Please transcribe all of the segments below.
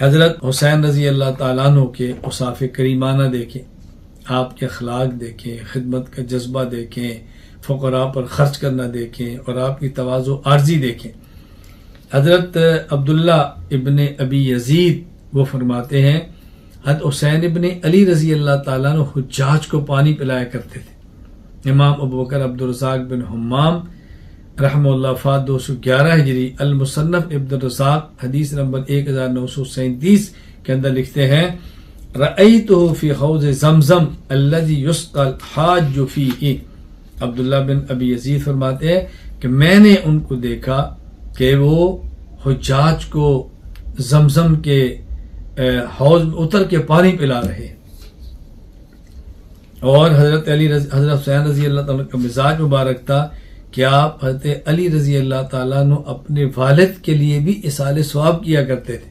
حضرت حسین رضی اللہ تعالیٰ عنہ کے اوصاف کریمانہ دیکھیں، آپ کے اخلاق دیکھیں، خدمت کا جذبہ دیکھیں، فقراء پر خرچ کرنا دیکھیں، اور آپ کی تواضع عارضی دیکھیں۔ حضرت عبداللہ ابن ابی یزید وہ فرماتے ہیں حضرت حسین ابن علی رضی اللہ تعالیٰ عنہ حجاج کو پانی پلایا کرتے تھے۔ امام ابوبکر عبدالرزاق بن حمام رحمہ اللہ وفات 211 ہجری، المصنف ابن الرزاق حدیث نمبر 1937 کے اندر لکھتے ہیں رأیتہ فی حوض زمزم الذی یسقى الحاج فیہ۔ عبداللہ بن ابی یزید فرماتے ہیں کہ میں نے ان کو دیکھا کہ وہ حجاج کو زمزم کے حوض میں اتر کے پانی پلا رہے ہیں۔ اور حضرت حسین رضی اللہ تعالیٰ کا مزاج مبارک تھا کہ آپ حضرت علی رضی اللہ تعالیٰ عنہ اپنے والد کے لیے بھی اصال ثواب کیا کرتے تھے۔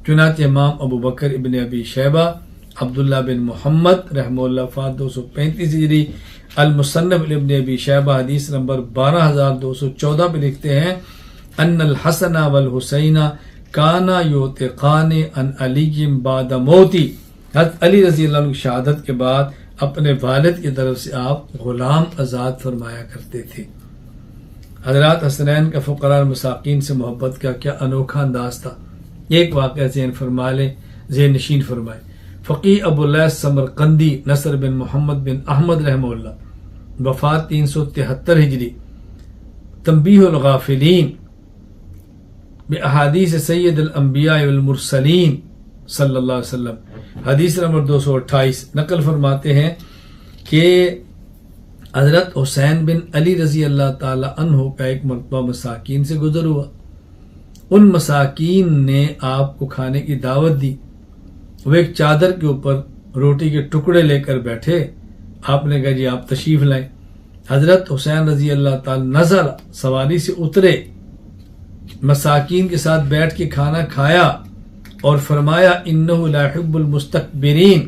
چنانچہ امام ابو بکر ابن ابی شیبہ عبداللہ بن محمد رحمہ اللہ وفات 235 ہجری، المصنف ابن ابی شیبہ حدیث نمبر 12214 پہ لکھتے ہیں ان الحسن والحسین کانا یعتقان عن علی بعد موتی۔ حضرت علی رضی اللہ عنہ کی شہادت کے بعد اپنے والد کی طرف سے آپ غلام آزاد فرمایا کرتے تھے۔ حضرات حسنین کا فقراء المساکین سے محبت کا کیا انوکھا انداز تھا۔ ایک واقعہ ذہن فرما لیں، ذہن نشین فرمائے۔ فقیہ ابو اللیث سمرقندی نصر بن محمد بن احمد رحمہ اللہ وفات 373 ہجری، تنبیہ الغافلین بأحادیث سید الانبیاء والمرسلین صلی اللہ علیہ وسلم حدیث نمبر 228 نقل فرماتے ہیں کہ حضرت حسین بن علی رضی اللہ تعالی عنہ کا ایک مرتبہ مساکین سے گزر ہوا۔ ان مساکین نے آپ کو کھانے کی دعوت دی۔ وہ ایک چادر کے اوپر روٹی کے ٹکڑے لے کر بیٹھے۔ آپ نے کہا جی آپ تشریف لائیں۔ حضرت حسین رضی اللہ تعالی نظر سواری سے اترے، مساکین کے ساتھ بیٹھ کے کھانا کھایا اور فرمایا انہ لا يحب المستکبرین،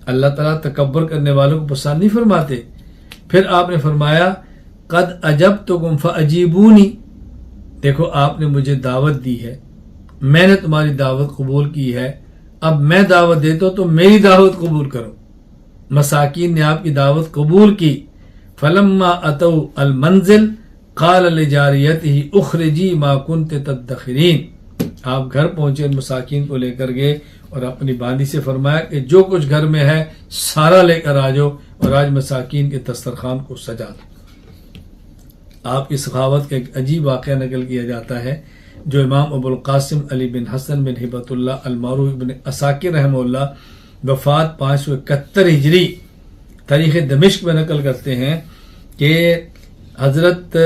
اللہ تعالیٰ تکبر کرنے والوں کو پسند نہیں فرماتے۔ پھر آپ نے فرمایا قد اجبتکم فاجیبونی، دیکھو آپ نے مجھے دعوت دی ہے، میں نے تمہاری دعوت قبول کی ہے، اب میں دعوت دیتا ہوں تو میری دعوت قبول کرو۔ مساکین نے آپ کی دعوت قبول کی۔ فلما اتوا المنزل قال لجاریتہ اخرجی ما کنت تدخرین، آپ گھر پہنچے، ان مساکین کو لے کر گئے اور اپنی باندی سے فرمایا کہ جو کچھ گھر میں ہے سارا لے کر آ جاؤ اور آج مساکین کے دسترخوان کو سجا دو۔ آپ کی سخاوت کا ایک عجیب واقعہ نقل کیا جاتا ہے جو امام ابو القاسم علی بن حسن بن ہبۃ اللہ المعروف بن عساکر رحمہ اللہ وفات 571 ہجری تاریخ دمشق میں نقل کرتے ہیں کہ حضرت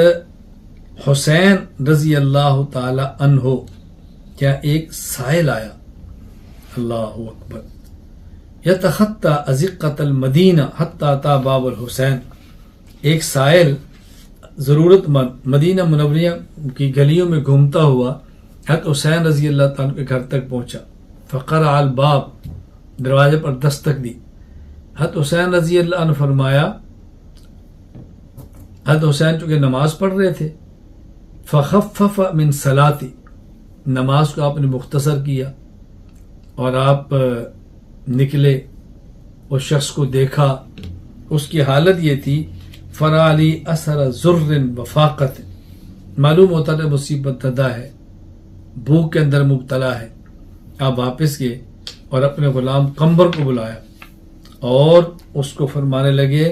حسین رضی اللہ تعالی عنہ کیا ایک سائل آیا، اللہ اکبر، یتخطی ازقۃ المدینہ حتی اتی باب الحسین، ایک سائل ضرورت مند مدینہ منوریہ کی گلیوں میں گھومتا ہوا حضرت حسین رضی اللہ تعالیٰ کے گھر تک پہنچا۔ فقرع الباب، دروازے پر دستک دی۔ حضرت حسین رضی اللہ عنہ فرمایا، حضرت حسین چونکہ نماز پڑھ رہے تھے، فخفف من صلاتی، نماز کو آپ نے مختصر کیا اور آپ نکلے، اس شخص کو دیکھا، اس کی حالت یہ تھی فرالی اثر ذر وفاقت، معلوم ہوتا ہے مصیبت زدہ ہے، بھوک کے اندر مبتلا ہے۔ آپ واپس گئے اور اپنے غلام قمبر کو بلایا اور اس کو فرمانے لگے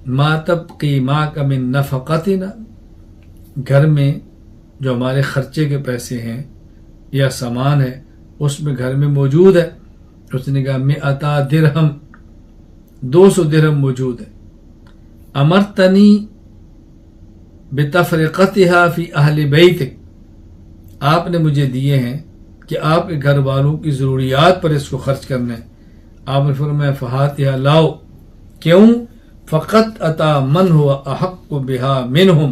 ما تبقی معک من نفقتنا، گھر میں جو ہمارے خرچے کے پیسے ہیں یا سامان ہے اس میں گھر میں موجود ہے۔ اس نے کہا 100 درہم، 200 درہم موجود ہے۔ امرتنی بتفرقتها فی اہل بیتک، آپ نے مجھے دیے ہیں کہ آپ کے گھر والوں کی ضروریات پر اس کو خرچ کرنا ہے۔ آپ نے فرمایا فہاتها لاؤ، کیوں؟ فقط اتا من ہوا احق بہا منہم،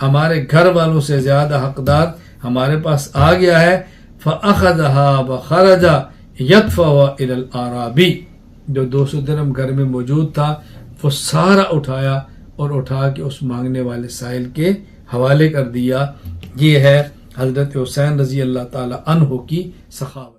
ہمارے گھر والوں سے زیادہ حقدار ہمارے پاس آ گیا ہے۔ فاخذها وخرج يدفع الى الاعرابی، جو 200 درہم گھر میں موجود تھا وہ سارا اٹھایا اور اٹھا کے اس مانگنے والے سائل کے حوالے کر دیا۔ یہ ہے حضرت حسین رضی اللہ تعالی عنہ کی سخاوت۔